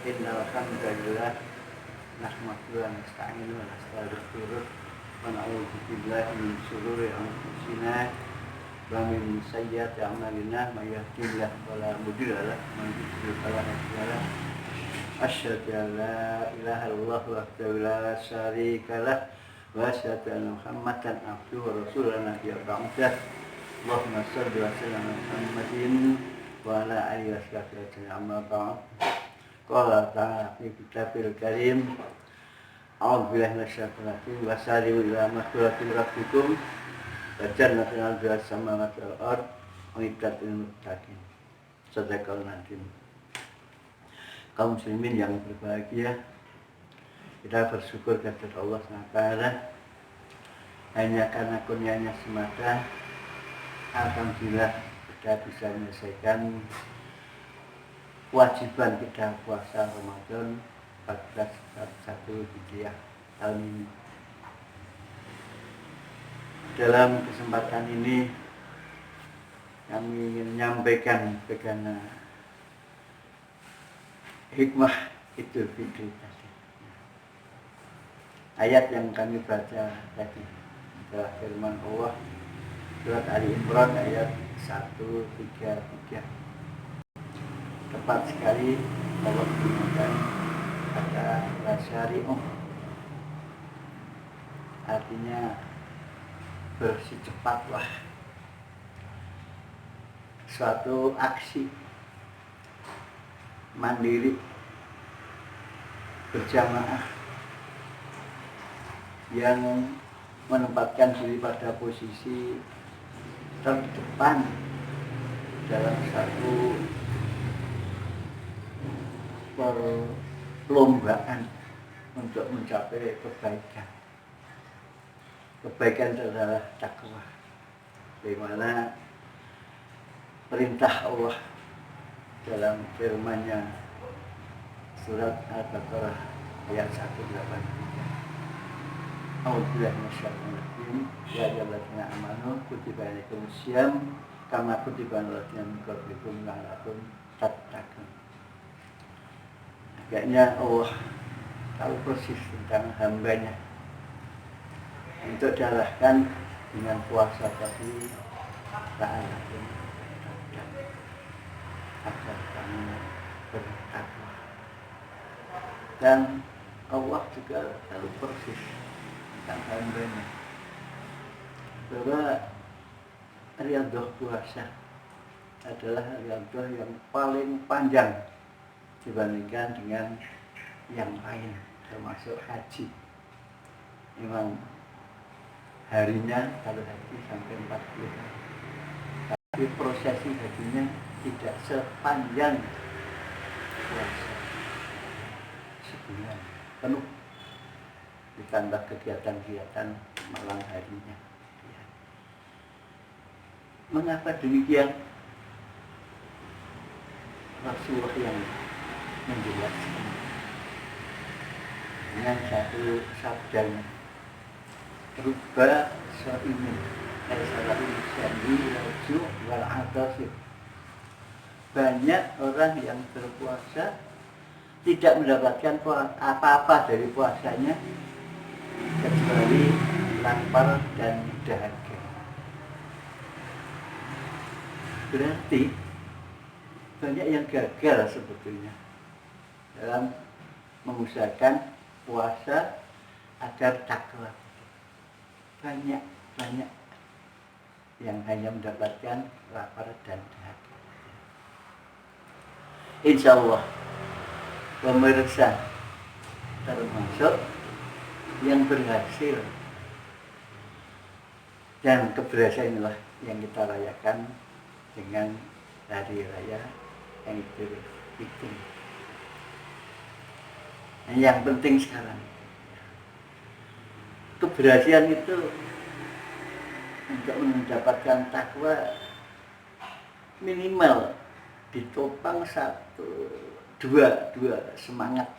Innal hamdalillah nahmaduhu wa nasta'inuhu wa nastaghfiruh wa na'udzu billahi min shururi anfusina wa min sayyiati a'malina may yahdihillahu fala mudilla lahu wa man yudlil fala hadiya lahu. Asyhadu an la ilaha illallah wahdahu la syarika lah wa asyhadu anna Muhammadan abduhu wa rasuluhu nabiyya ba'dah. Allahumma shalli wa sallim ala Muhammadin wa ala alihi wa sahbihi amma ba'd. Qala ta'ala fi kitabil karim a'udzu billahi minasyaitonir rajim wa sari'u ila maghfiratin rabbikum wa jannatin 'arduha as-samawati wal ardh u'iddat lil muttaqin. Sadaqallahul azim. Kaum muslimin yang berbahagia, kita bersyukur kepada Allah SWT. Hanya karena kurnianya semata, alhamdulillah kita bisa menyelesaikan kewajiban kita puasa Ramadan 1441 Hijriah tahun ini. Dalam kesempatan ini kami ingin menyampaikan bagaimana hikmah Idul Fitri tadi. Ayat yang kami baca tadi adalah firman Allah surat Ali Imran ayat 133. Tepat sekali Allah menggunakan kata syari'uh, artinya bersecepatlah, suatu aksi mandiri berjamaah yang menempatkan diri pada posisi terdepan dalam satu perlombaan untuk mencapai kebaikan. Kebaikan adalah takwa, bagaimana perintah Allah dalam firman-Nya surat Al-Baqarah ayat 183. A'udzubillahi minasyaitonir rajim. Ya ayyuhallazina amanu kutiba alaikumus syiyam kama kutiba alal ladzina min qablikum la'allakum tattaqun. Agaknya Allah tahu persis tentang hambanya untuk diarahkan dengan puasa tadi la'allakum tattaqun, agar kamu bertakwa. Dan Allah juga tahu persis tentang hambanya bahwa riyadhah puasa adalah riyadhah yang paling panjang dibandingkan dengan yang lain, termasuk haji. Memang harinya kalau haji sampai 40 hari, tapi prosesi hajinya tidak sepanjang puasa sebulan penuh, ditambah kegiatan-kegiatan malam harinya. Mengapa demikian? Rasulullah yang menjelaskan dengan satu sabdanya, rubba sha'imin aisalahu syandi wal wal atasib. Banyak orang yang berpuasa tidak mendapatkan apa-apa dari puasanya kecuali lapar dan dahaga. Berarti banyak yang gagal sebetulnya dalam mengusahakan puasa agar takwa. Banyak yang hanya mendapatkan lapar dan dahaga. Insya Allah pemirsa termasuk yang berhasil, dan keberhasilan inilah yang kita rayakan dengan hari raya Idul Fitri. Yang penting sekarang keberhasilan itu untuk mendapatkan takwa minimal ditopang dua semangat.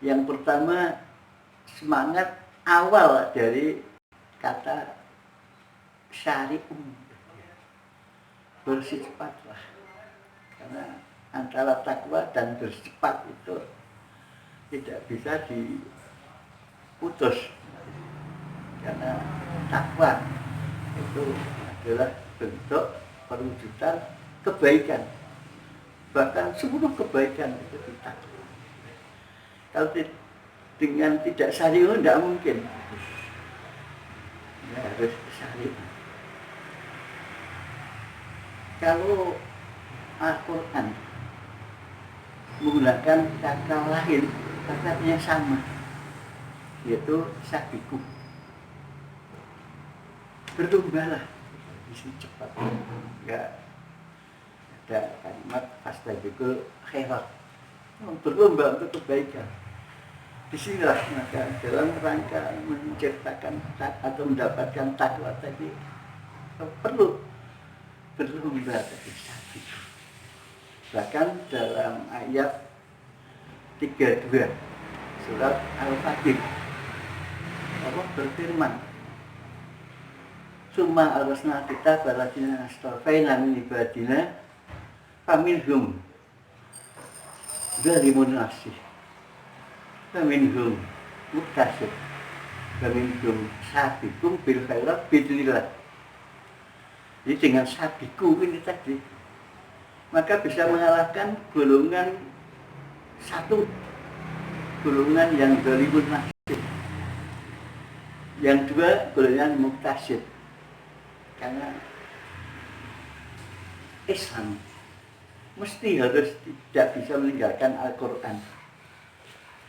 Yang pertama, semangat awal dari kata syari'um, bersih cepatlah, karena antara takwa dan bersifat itu tidak bisa diputus, karena takwa itu adalah bentuk perwujudan kebaikan, bahkan seluruh kebaikan itu ditakwa. Kalau dengan tidak syariah tidak mungkin, ya, harus syariah. Kalau Al-Quran menggunakan kata lain, katanya sama, yaitu sabiku, berlombalah, bisa cepat, enggak ada kalimat fastabiqul khairat, berlomba untuk kebaikan. Disinilah maka dalam rangka menciptakan atau mendapatkan takwa tadi perlu berlomba tadi sabiku. Bahkan dalam ayat 32 surat Al-Fatih, Allah berfirman, summa arasna kita baladina astafaina min ibadina faminhum zalimun nafsih faminhum muktasib faminhum sabiqum bil khairat biidznillah. Jadi dengan sabiku ini tadi maka bisa mengalahkan golongan satu, golongan yang zalimun nafsih, yang dua golongan muktasib. Karena Islam mesti harus tidak bisa meninggalkan Al-Quran,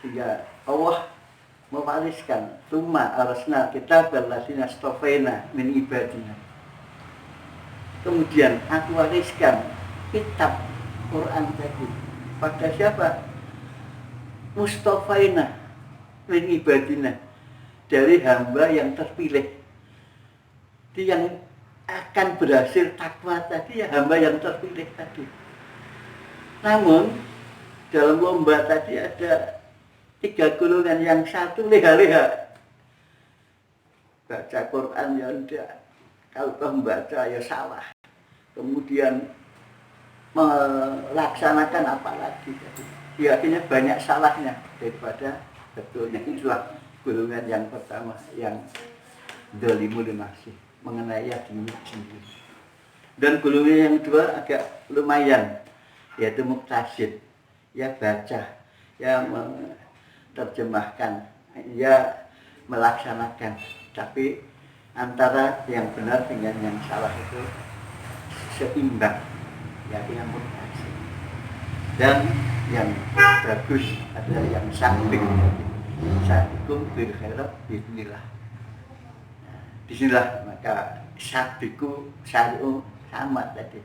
sehingga Allah mewariskan summa arasna kita berlasina stofaina min ibadina. Kemudian aku wariskan kitab Quran tadi pada siapa? Mustafaina min ibadina, dari hamba yang terpilih. Dia yang akan berhasil takwa tadi ya hamba yang terpilih tadi. Namun dalam lomba tadi ada 3 golongan. Yang satu leha-leha, baca Quran ya enggak, kalau membaca ya salah, kemudian melaksanakan apa lagi, ya akhirnya banyak salahnya daripada betulnya. Itulah golongan yang pertama yang dzalimun nafsi, mengenai diri sendiri. Dan golongan yang kedua agak lumayan, yaitu muktasid, ya baca, ya menerjemahkan, ya melaksanakan, tapi antara yang benar dengan yang salah itu seimbang, ya yang muktasid. Dan yang bagus adalah yang sabiq, sabiqum bil khairat biidznillah. Disinilah maka sabiku syari'u sama tadi.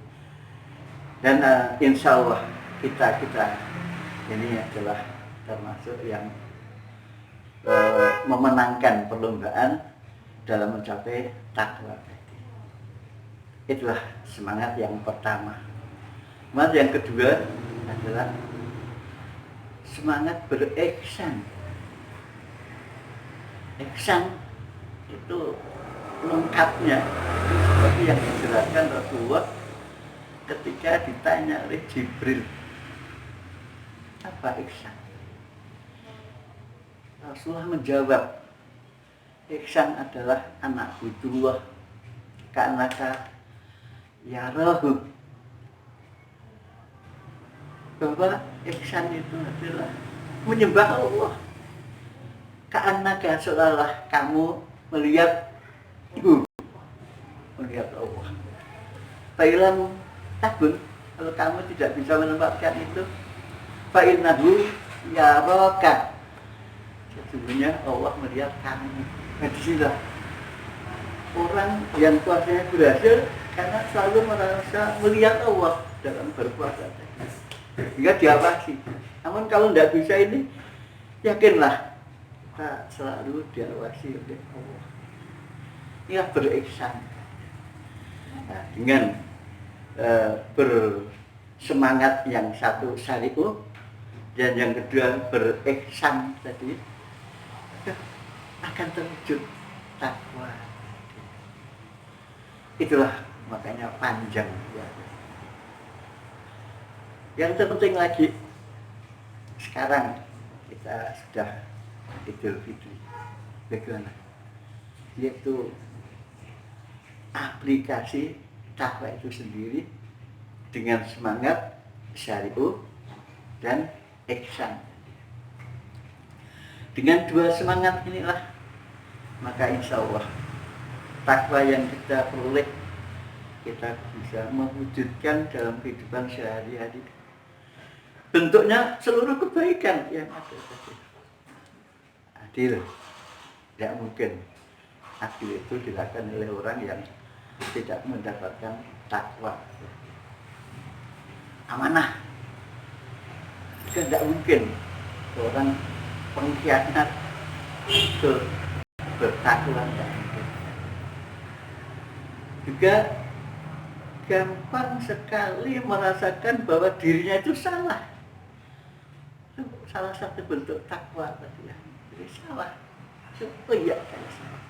Dan insya Allah kita ini adalah termasuk yang memenangkan perlombaan dalam mencapai takwa tadi. Itulah semangat yang pertama. Semangat yang kedua adalah semangat berihsan. Ihsan itu lengkapnya seperti yang dijelaskan Rasulullah ketika ditanya oleh Jibril, apa ihsan? Rasulullah menjawab, ihsan adalah anak hudullah ka'annaka yarahu, bahwa ihsan itu adalah menyembah Allah ka'annaka, seolah kamu melihat Allah. Fa'ilam takun, kalau kamu tidak bisa menempatkan itu, fa'innahu yaraka, sesungguhnya Allah melihat kamu. Nah, disinilah orang yang puasanya berhasil karena selalu merasa melihat Allah dalam berpuasa, hingga diawasi. Namun kalau tidak bisa ini, yakinlah kita selalu diawasi oleh Allah. Inilah berihsan. Nah, dengan bersemangat yang satu syari'u dan yang kedua berihsan tadi, akan terwujud takwa. Itulah makanya panjang ya. Yang terpenting lagi, sekarang kita sudah Idul Fitri. Bagaimana? Yaitu aplikasi takwa itu sendiri dengan semangat syari'u dan ihsan. Dengan dua semangat inilah maka insya Allah takwa yang kita peroleh kita bisa mewujudkan dalam kehidupan sehari-hari. Bentuknya seluruh kebaikan yang ada tadi. Adil, tidak mungkin adil itu dilakukan oleh orang yang tidak mendapatkan takwa. Amanah, tidak mungkin orang pengkhianat bertakwa, tidak mungkin. Juga gampang sekali merasakan bahwa dirinya itu salah. Itu salah satu bentuk takwa tadi ya. Jadi salah. Oh iya, saya salah.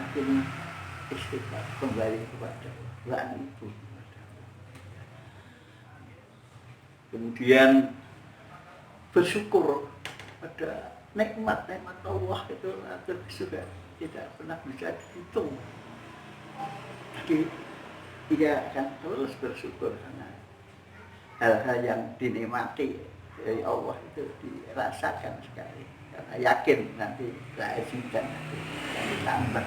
Akhirnya istighfar kembali kepada Allah, Ibu. Kemudian bersyukur pada nikmat-nikmat Allah itu juga tidak pernah bisa dihitung. Jadi dia akan terus bersyukur karena hal-hal yang dinikmati dari Allah itu dirasakan sekali. Karena yakin nanti keasikan nanti yang ditambah.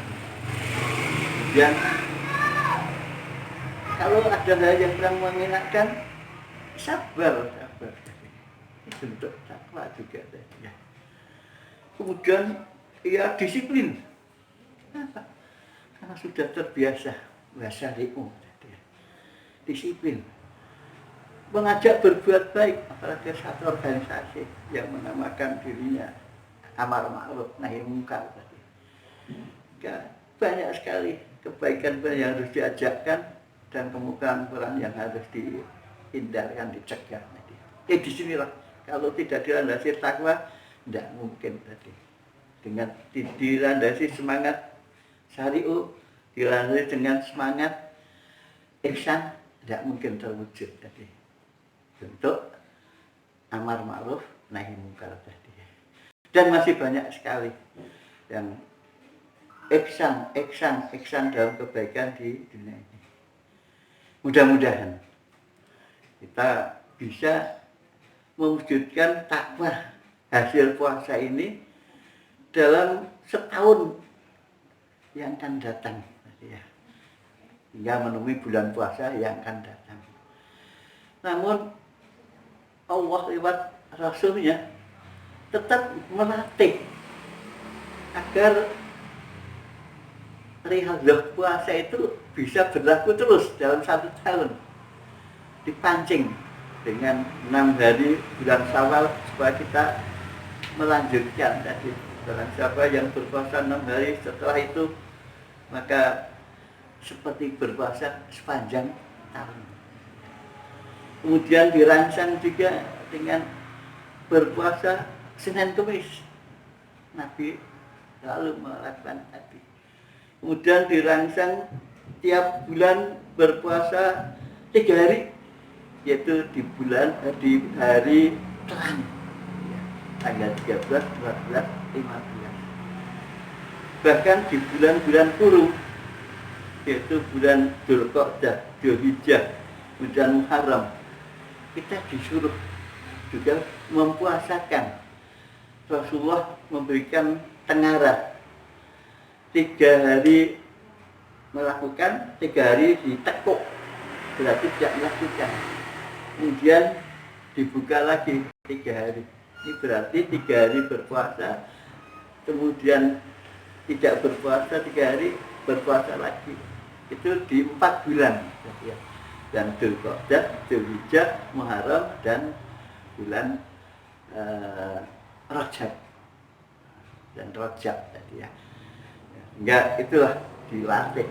Kemudian kalau ada hal yang kurang mengenakan, sabar. Ini bentuk takwa juga ya. Kemudian ya disiplin. Kenapa? Karena sudah terbiasa bahasa riku. Disiplin. Mengajak berbuat baik, apalagi satu organisasi yang menamakan dirinya amar ma'ruf nahi mungkar tadi. Banyak sekali kebaikan yang harus diajakkan dan kemungkaran yang harus dihindarkan, dicegah. Di sinilah kalau tidak dilandasi takwa, tidak mungkin tadi. Dengan dilandasi semangat syari'u, dilandasi dengan semangat ihsan, tidak mungkin terwujud tadi. Bentuk amar ma'ruf nahi mungkar tadi. Dan masih banyak sekali yang ihsan dalam kebaikan di dunia ini. Mudah-mudahan kita bisa mewujudkan takwa hasil puasa ini dalam setahun yang akan datang ya. Hingga menemui bulan puasa yang akan datang. Namun Allah lewat Rasulnya tetap melatih agar riadah puasa itu bisa berlaku terus dalam 1 tahun. Dipancing dengan 6 hari bulan Syawal supaya kita melanjutkan tadi. Barang siapa yang berpuasa 6 hari setelah itu maka seperti berpuasa sepanjang tahun. Kemudian dirancang juga dengan berpuasa Senin Kamis. Nabi lalu melakukan tadi. Kemudian dirancang tiap bulan berpuasa 3 hari, yaitu di hari terang, tanggal 13, 14, 15. Bahkan di bulan-bulan kurung, yaitu bulan Dzulqa'dah, Dzulhijjah, bulan Muharram, kita disuruh juga mempuasakan. Rasulullah memberikan tengara 3 hari melakukan, 3 hari ditekuk, berarti tidak melakukan. Kemudian dibuka lagi 3 hari. Ini berarti 3 hari berpuasa, kemudian tidak berpuasa 3 hari, berpuasa lagi. Itu di 4 bulan. Dan Dzulqa'dah, Dzulhijjah, Muharram, dan bulan Rajab. Dan Rajab tadi ya. Enggak, itulah dilatih.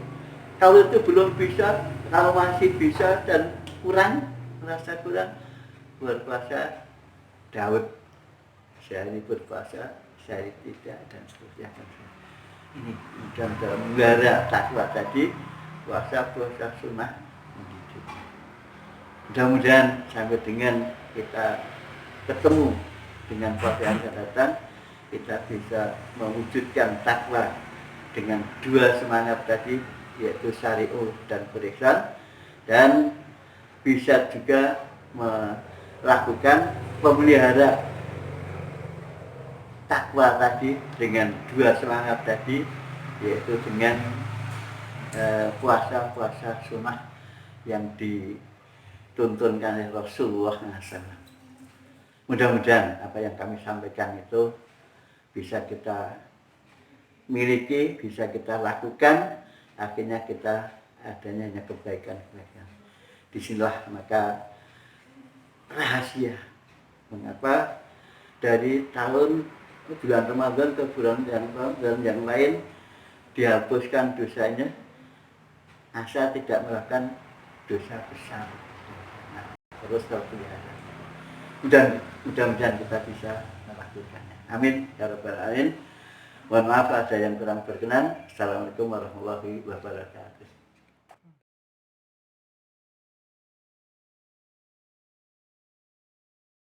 Kalau itu belum bisa, kalau masih bisa dan kurang, merasa kurang, berpuasa Daud. Sehari berpuasa, sehari tidak, dan seterusnya. Ini dalam melihara takwa tadi, puasa sunnah mendidik. Mudah-mudahan sampai dengan kita ketemu dengan puasa yang akan datang, kita bisa mewujudkan takwa dengan dua semangat tadi, yaitu syari'u dan berihsan, dan bisa juga melakukan pemelihara takwa tadi dengan dua semangat tadi, yaitu dengan puasa-puasa sunnah yang dituntunkan oleh Rasulullah SAW. Mudah-mudahan apa yang kami sampaikan itu bisa kita miliki, bisa kita lakukan, akhirnya kita adanya kebaikan-kebaikan. Disinilah maka rahasia mengapa dari bulan Ramadan ke bulan yang lain dihapuskan dosanya, asal tidak melakukan dosa besar. Nah, terus terpelihara. Mudah-mudahan kita bisa melakukannya. Amin ya rabbal alamin. Mohon maaf ada yang kurang berkenan. Assalamualaikum warahmatullahi wabarakatuh.